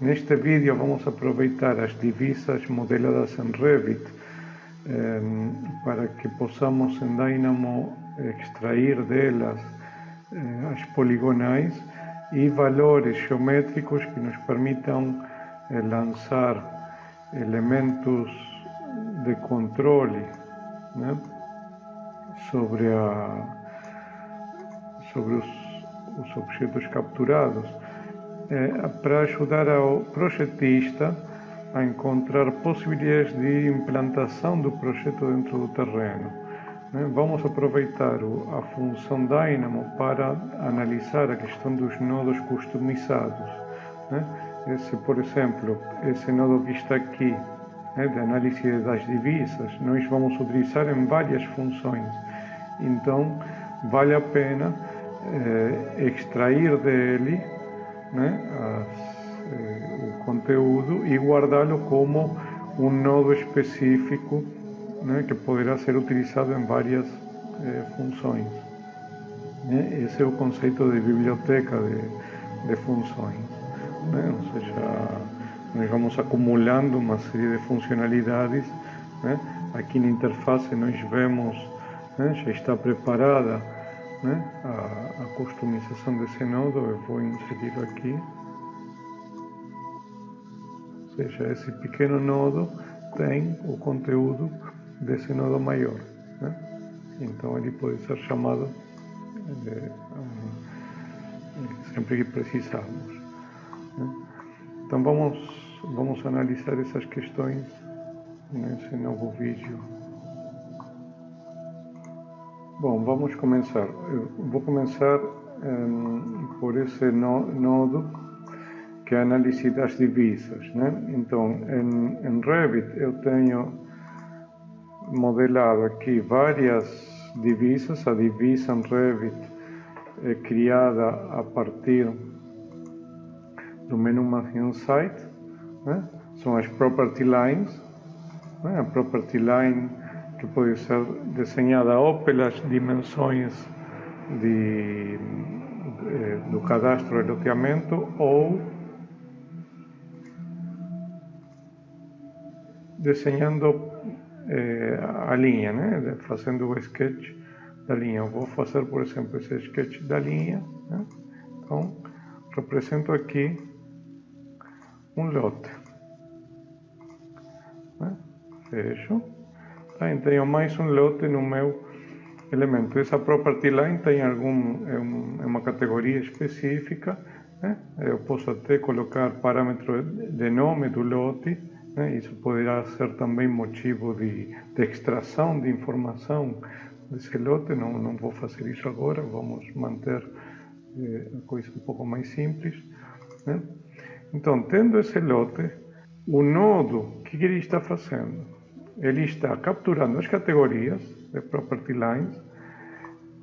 Neste vídeo vamos aproveitar as divisas modeladas em Revit para que possamos em Dynamo extrair delas as poligonais e valores geométricos que nos permitam lançar elementos de controle, né, sobre os objetos capturados, para ajudar ao projetista a encontrar possibilidades de implantação do projeto dentro do terreno. Vamos aproveitar a função Dynamo para analisar a questão dos nodos customizados. Por exemplo, esse nodo que está aqui, de análise das divisas, nós vamos utilizar em várias funções. Então, vale a pena extrair dele o conteúdo e guardá-lo como um nodo específico, que poderá ser utilizado em várias funções. Esse é o conceito de biblioteca de funções. Ou seja, nós vamos acumulando uma série de funcionalidades. Aqui na interface nós vemos, já está preparada a customização desse nodo. Eu vou inserir aqui. Ou seja, esse pequeno nodo tem o conteúdo desse nodo maior. Então ele pode ser chamado sempre que precisarmos. Então vamos analisar essas questões nesse novo vídeo. Bom, vamos começar. Eu vou começar por esse nodo, que é a análise das divisas. Então, em Revit eu tenho modelado aqui várias divisas. A divisa em Revit é criada a partir do menu Math Site. São as Property Lines. A Property Line que pode ser desenhada ou pelas dimensões do cadastro de loteamento ou desenhando a linha, fazendo o sketch da linha. Eu vou fazer, por exemplo, esse sketch da linha. Então, represento aqui um lote. Fecho. Tenho mais um lote no meu elemento. Essa property line tem uma categoria específica. Eu posso até colocar parâmetro de nome do lote. Isso poderá ser também motivo de extração de informação desse lote. Não vou fazer isso agora. Vamos manter a coisa um pouco mais simples. Então, tendo esse lote, o nodo, o que ele está fazendo? Ele está capturando as categorias de Property Lines,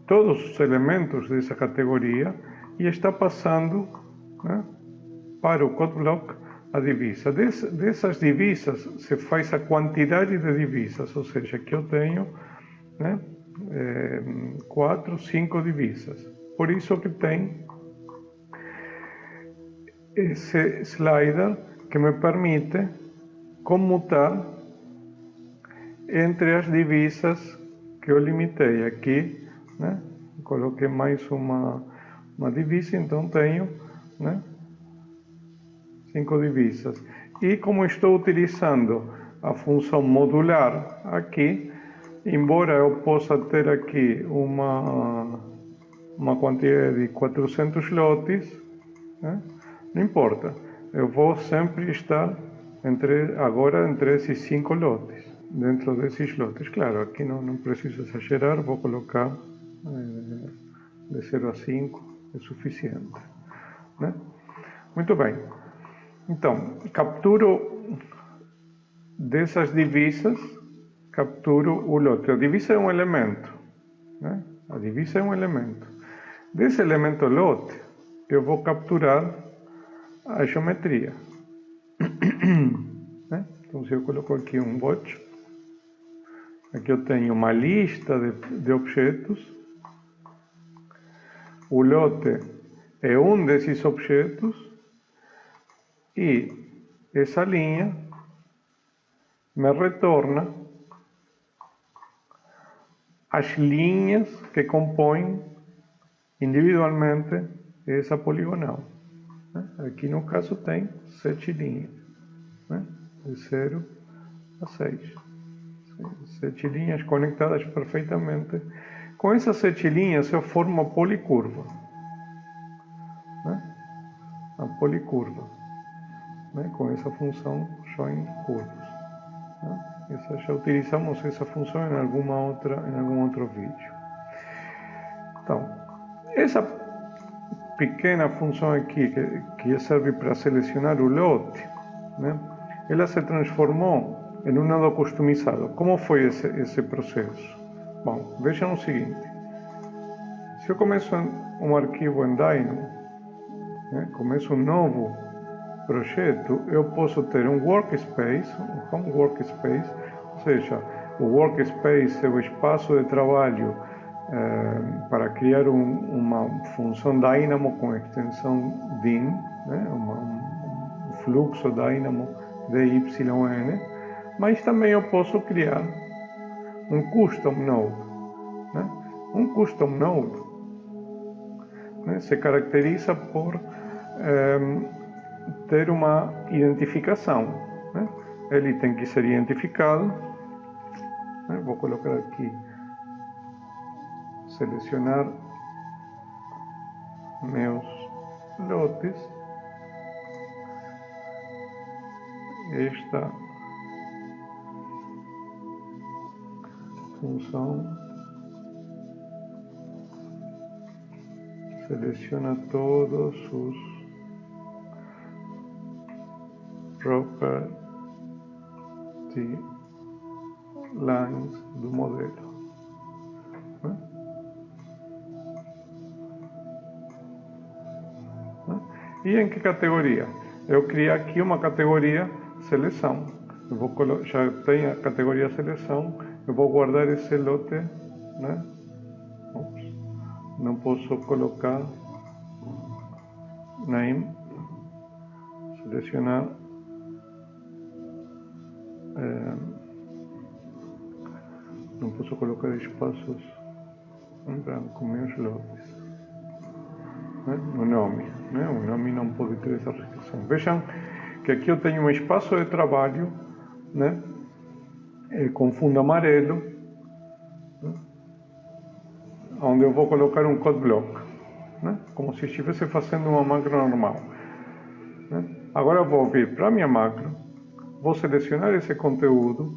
todos os elementos dessa categoria, e está passando para o code block a divisa. Dessas divisas se faz a quantidade de divisas, ou seja, aqui eu tenho 4, 5 divisas. Por isso que tem esse slider que me permite comutar entre as divisas que eu limitei. Aqui, coloquei mais uma divisa, então tenho 5 divisas. E como estou utilizando a função modular aqui, embora eu possa ter aqui uma quantidade de 400 lotes, não importa. Eu vou sempre estar agora entre esses 5 lotes. Dentro desses lotes, claro, aqui não preciso exagerar, vou colocar de 0 a 5, é suficiente. Muito bem. Então, capturo dessas divisas, capturo o lote. A divisa é um elemento. A divisa é um elemento. Desse elemento lote, eu vou capturar a geometria. Então, se eu coloco aqui um watch, aqui eu tenho uma lista de objetos. O lote é um desses objetos E essa linha me retorna as linhas que compõem individualmente essa poligonal. Aqui no caso tem 7 linhas, de 0 a 6. 7 linhas conectadas perfeitamente. Com essas 7 linhas eu formo a policurva. A policurva. Com essa função join curvas. Já utilizamos essa função em algum outro vídeo. Então, essa pequena função aqui, que serve para selecionar o lote, ela se transformou em um nodo customizado. Como foi esse processo? Bom, vejam o seguinte. Se eu começo um arquivo em Dynamo, começo um novo projeto, eu posso ter um workspace, um home workspace, ou seja, o workspace é o espaço de trabalho para criar uma função Dynamo com extensão DIN, um fluxo Dynamo DYN, mas também eu posso criar um custom node. Um custom node se caracteriza por ter uma identificação. Ele tem que ser identificado. Vou colocar aqui, selecionar meus lotes. Esta função seleciona todos os property lines do modelo. E em que categoria? Eu criei aqui uma categoria seleção. Já tenho a categoria seleção. Eu vou guardar esse lote, Não posso colocar name, selecionar, não posso colocar espaços em branco, meus lotes, o nome, o nome não pode ter essa restrição. Vejam que aqui eu tenho um espaço de trabalho, com fundo amarelo, onde eu vou colocar um code block, como se estivesse fazendo uma macro normal. Agora eu vou vir para a minha macro, vou selecionar esse conteúdo,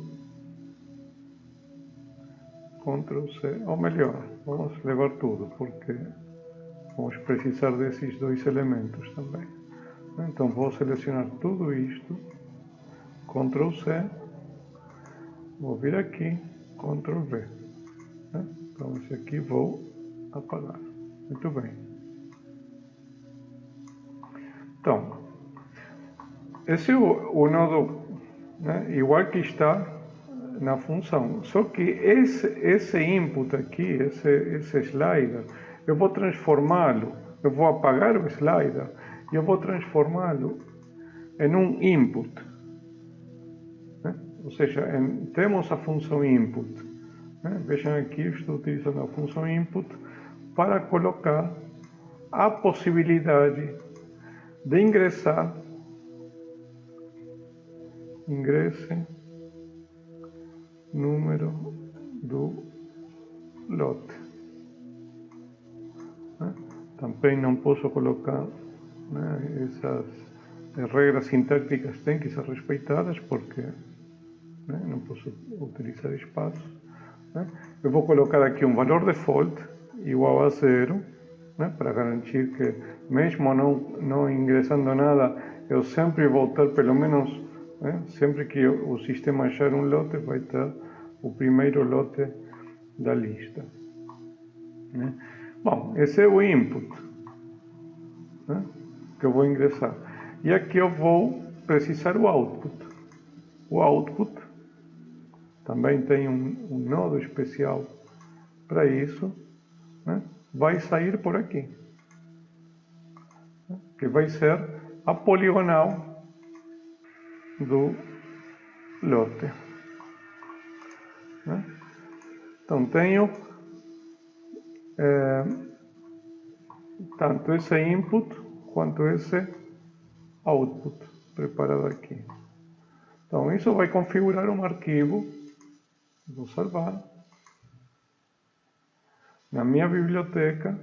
Ctrl C, ou melhor, vamos levar tudo, porque vamos precisar desses 2 elementos também. Então vou selecionar tudo isto, Ctrl C, vou vir aqui, Ctrl V. Então esse aqui vou apagar. Muito bem. Então, esse é o nodo, igual que está na função. Só que esse input aqui, esse slider, eu vou transformá-lo, eu vou apagar o slider e eu vou transformá-lo em um input. Ou seja, temos a função input. Vejam aqui, estou utilizando a função input para colocar a possibilidade de ingresse número do lote. Também não posso colocar, essas regras sintáticas têm que ser respeitadas porque não posso utilizar espaço. Eu vou colocar aqui um valor default igual a 0, para garantir que mesmo não ingressando nada, eu sempre vou ter pelo menos, sempre que o sistema achar um lote, vai ter o primeiro lote da lista. Bom, esse é o input, que eu vou ingressar. E aqui eu vou precisar o output. O output também tem um nodo especial para isso, vai sair por aqui, que vai ser a poligonal do lote. Né? Então, tenho tanto esse input quanto esse output preparado aqui. Então, isso vai configurar um arquivo. Vou salvar. Na minha biblioteca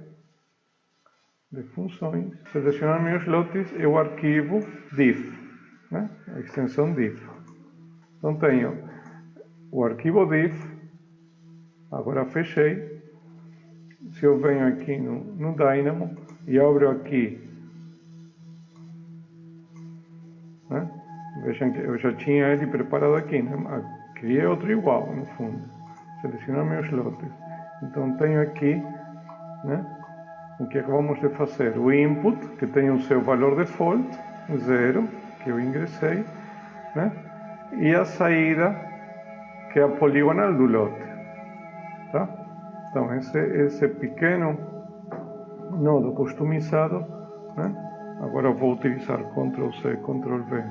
de funções, selecionar meus lotes é o arquivo diff, né? A extensão diff. Então, tenho o arquivo diff. Agora fechei. Se eu venho aqui no Dynamo e abro aqui, né? Vejam que eu já tinha ele preparado aqui, né? Criei outro igual, no fundo. Selecionar meus lotes. Então, tenho aqui, né? O que acabamos de fazer? O input, que tem o seu valor default, 0, que eu ingressei, né? E a saída, que é a poligonal do lote. Tá? Então, esse pequeno nodo customizado, né? Agora eu vou utilizar Ctrl+C, Ctrl+V.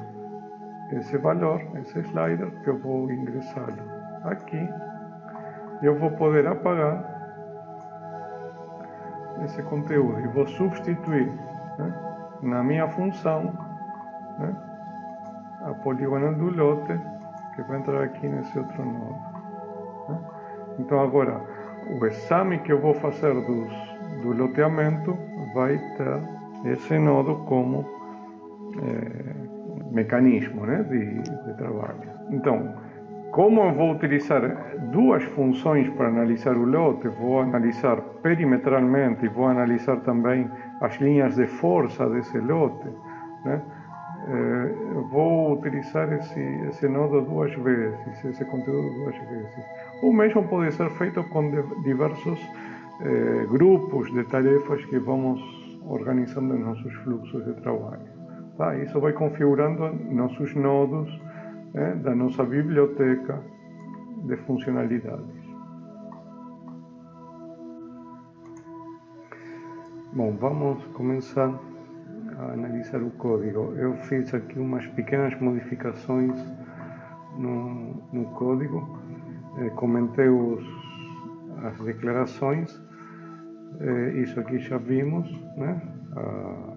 Esse valor, esse slider, que eu vou ingressá-lo aqui. Eu vou poder apagar esse conteúdo e vou substituir, né, na minha função, né, a poligonal do lote, que vai entrar aqui nesse outro nodo. Né? Então, agora, o exame que eu vou fazer do loteamento vai ter esse nodo como mecanismo, né, de trabalho. Então, como eu vou utilizar duas funções para analisar o lote, vou analisar perimetralmente e vou analisar também as linhas de força desse lote, né? Vou utilizar esse nodo duas vezes, esse conteúdo duas vezes. O mesmo pode ser feito com diversos grupos de tarefas que vamos organizando em nossos fluxos de trabalho. Tá? Isso vai configurando nossos nodos, da nossa biblioteca de funcionalidades. Bom, vamos começar a analisar o código. Eu fiz aqui umas pequenas modificações no código, comentei as declarações, isso aqui já vimos, né?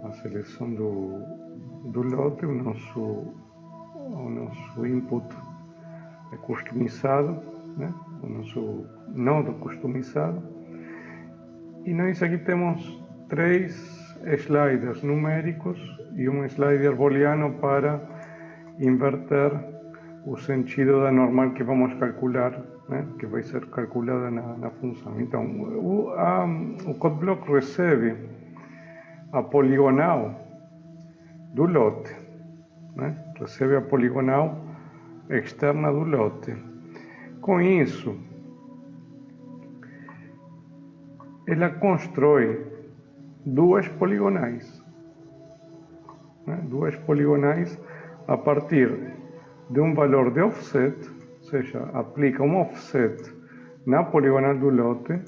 A seleção do lote, o nosso input é customizado, né? O nosso nodo customizado. E nós aqui temos 3 sliders numéricos e um slider booleano para inverter o sentido da normal que vamos calcular, né? Que vai ser calculada na função. Então, o CodeBlock recebe a poligonal do lote, né? Recebe a poligonal externa do lote. Com isso, ela constrói duas poligonais, né? Duas poligonais a partir de um valor de offset, ou seja, aplica um offset na poligonal do lote,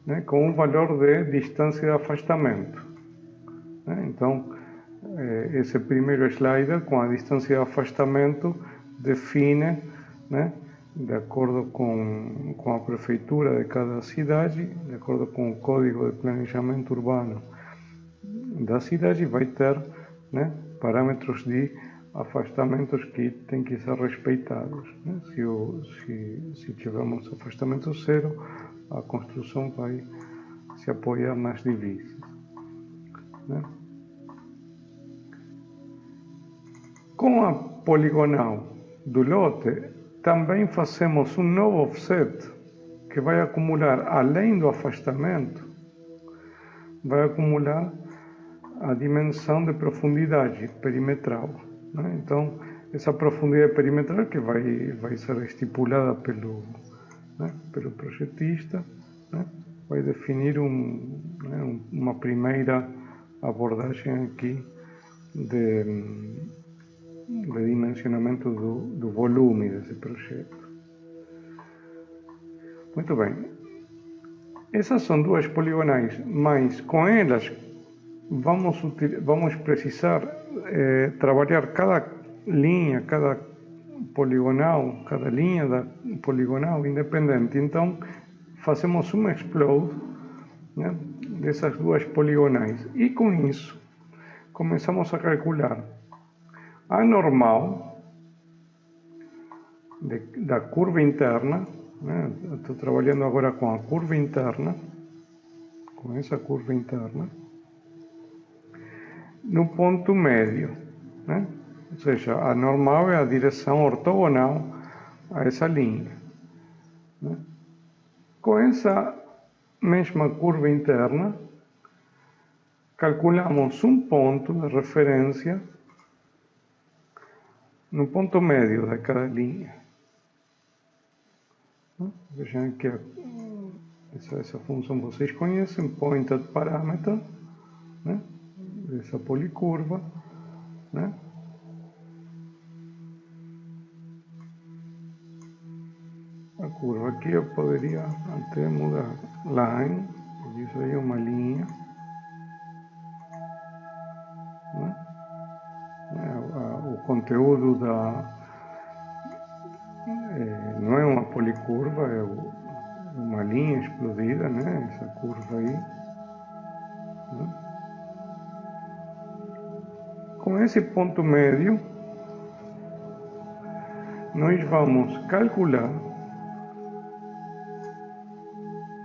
né? Com um valor de distância de afastamento, né? Então, esse primeiro slider com a distância de afastamento define, né, de acordo com a prefeitura de cada cidade, de acordo com o código de planejamento urbano da cidade, vai ter, né, parâmetros de afastamentos que têm que ser respeitados, né? Se tivermos afastamento zero, a construção vai se apoiar nas divisas, né? Com a poligonal do lote, também fazemos um novo offset que vai acumular, além do afastamento, vai acumular a dimensão de profundidade perimetral, né? Então, essa profundidade perimetral que vai ser estipulada pelo projetista, né? Vai definir uma primeira abordagem aqui de dimensionamento do volume desse projeto. Muito bem. Essas são duas poligonais, mas com elas vamos precisar trabalhar linha, cada poligonal, cada linha da poligonal independente. Então, fazemos uma explode, né, dessas duas poligonais. E com isso, começamos a calcular a normal da curva interna, né? Estou trabalhando agora com a curva interna, com essa curva interna, no ponto médio, né? Ou seja, a normal é a direção ortogonal a essa linha, né? Com essa mesma curva interna, calculamos um ponto de referência no ponto médio de cada linha. Vejam aqui essa função vocês conhecem, pointed parameter, né? Dessa policurva, né? A curva aqui eu poderia até mudar line, isso aí é uma linha, né? O conteúdo não é uma policurva, é uma linha explodida, né? Essa curva aí, né? Com esse ponto médio, nós vamos calcular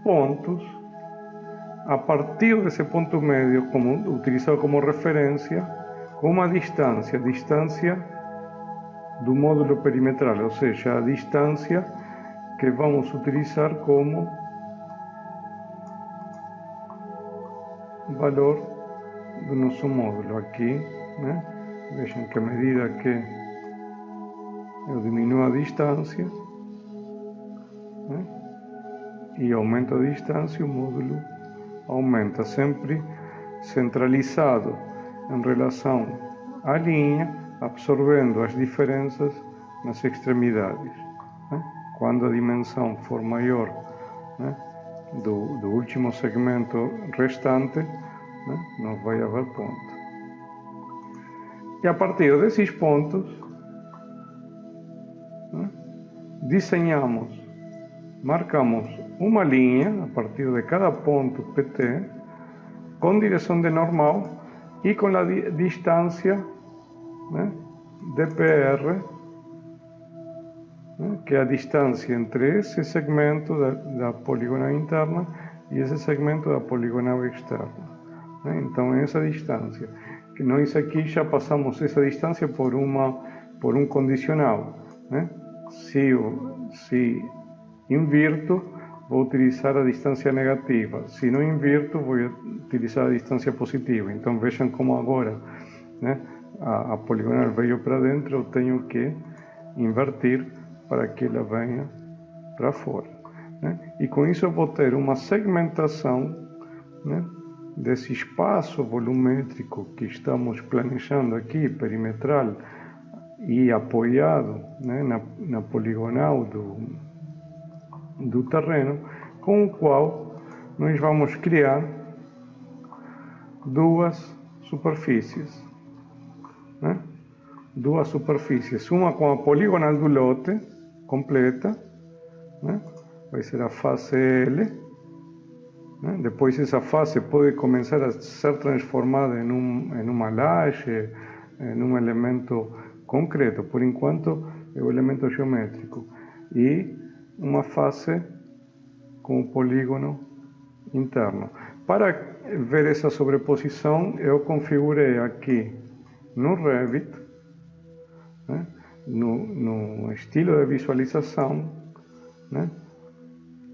pontos a partir desse ponto médio, utilizado como referência, com uma distância do módulo perimetral, ou seja, a distância que vamos utilizar como valor do nosso módulo aqui, né? Vejam que à medida que eu diminuo a distância, né, e aumento a distância, o módulo aumenta, sempre centralizado em relação à linha, absorvendo as diferenças nas extremidades, né? Quando a dimensão for maior, né, do último segmento restante, né, não vai haver ponto. E a partir desses pontos, né, marcamos uma linha a partir de cada ponto PT, com direção de normal e com a distância, né, dpr, né, que é a distância entre esse segmento da poligonal interna e esse segmento da poligonal externa, né? Então é essa distância, que nós aqui já passamos essa distância por um condicional, né? Se invirto, vou utilizar a distância negativa. Se não invirto, vou utilizar a distância positiva. Então vejam como agora, né, a poligonal veio para dentro, eu tenho que invertir para que ela venha para fora, né? E com isso eu vou ter uma segmentação, né, desse espaço volumétrico que estamos planejando aqui, perimetral, e apoiado, né, na poligonal do terreno, com o qual nós vamos criar duas superfícies, né? Duas superfícies, uma com a poligonal do lote completa, né? Vai ser a face L, né? Depois essa face pode começar a ser transformada em uma laje, em um elemento concreto. Por enquanto é o elemento geométrico, e uma face com o polígono interno. Para ver essa sobreposição, eu configurei aqui no Revit, né, no estilo de visualização, né,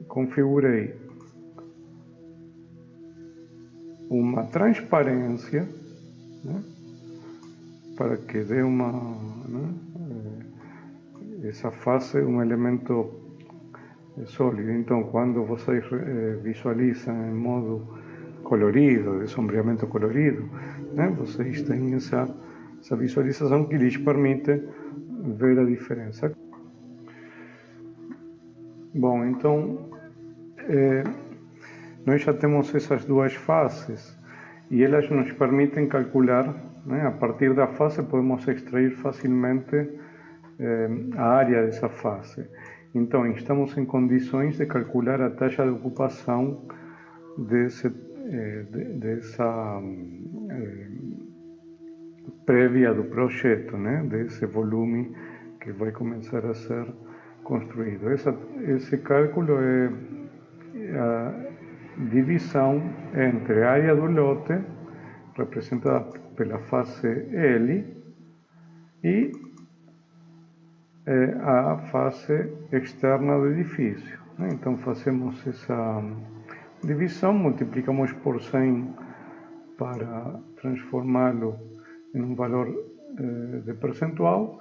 configurei uma transparência, né, para que dê essa face um elemento sólido. Então, quando vocês visualizam em modo colorido, de sombreamento colorido, né, vocês têm essa visualização que lhes permite ver a diferença. Bom, então nós já temos essas duas faces, e elas nos permitem calcular, né, a partir da face podemos extrair facilmente a área dessa face. Então, estamos em condições de calcular a taxa de ocupação dessa prévia do projeto, né, desse volume que vai começar a ser construído. Esse cálculo é a divisão entre a área do lote, representada pela face L, e a face externa do edifício. Então fazemos essa divisão, multiplicamos por 100 para transformá-lo em um valor de percentual,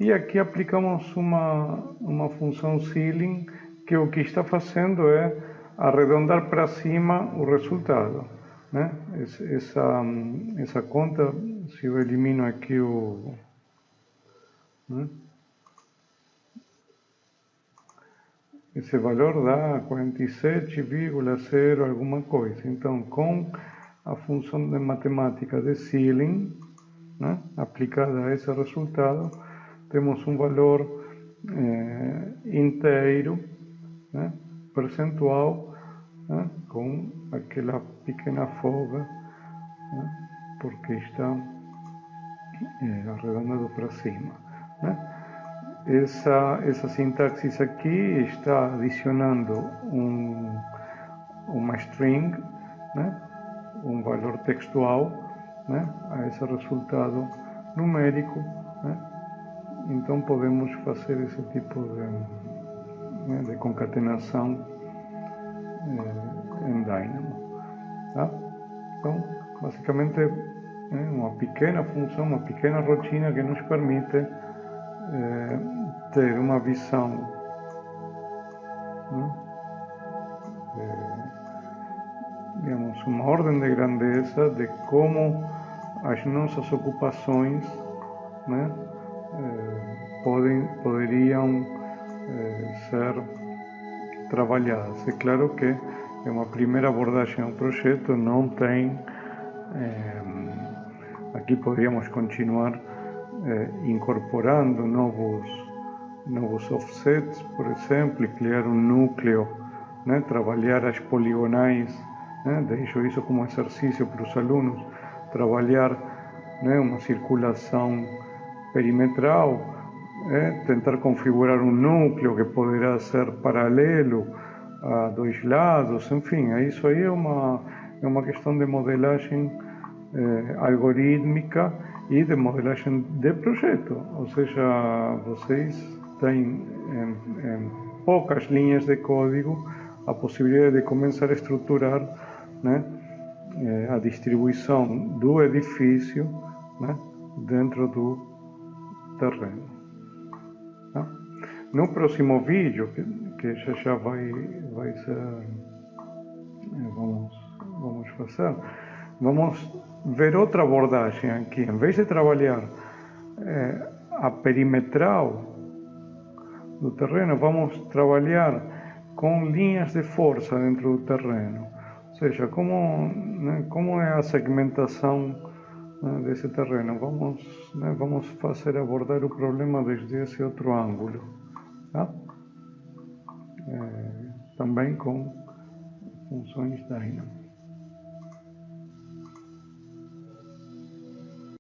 e aqui aplicamos uma função ceiling que o que está fazendo é arredondar para cima o resultado, né? Essa conta, se eu elimino aqui né? Esse valor dá 47,0 alguma coisa. Então, com a função de matemática de ceiling, né, aplicada a esse resultado, temos um valor inteiro, né, percentual, né, com aquela pequena folga, né, porque está arredondado para cima, né? Essa sintaxe aqui está adicionando uma string, né, um valor textual, né, a esse resultado numérico, né? Então podemos fazer esse tipo de concatenação em Dynamo, tá? Então, basicamente, é uma pequena função, uma pequena rotina que nos permite ter uma visão, né, digamos, uma ordem de grandeza de como as nossas ocupações, né, poderiam ser trabalhadas. É claro que é uma primeira abordagem ao projeto, não tem, aqui poderíamos continuar incorporando novos offsets, por exemplo, e criar um núcleo, né, trabalhar as poligonais, né, deixo isso como exercício para os alunos, trabalhar, né, uma circulação perimetral, tentar configurar um núcleo que poderá ser paralelo a dois lados, enfim, isso aí é uma questão de modelagem algorítmica e de modelagem de projeto, ou seja, vocês têm em poucas linhas de código a possibilidade de começar a estruturar, né, a distribuição do edifício, né, dentro do terreno. Tá? No próximo vídeo, que já vai ser, vamos fazer, vamos ver outra abordagem aqui. Em vez de trabalhar a perimetral do terreno, vamos trabalhar com linhas de força dentro do terreno. Ou seja, como é a segmentação, né, desse terreno. Vamos fazer abordar o problema desde esse outro ângulo, tá? Também com funções Dynamo.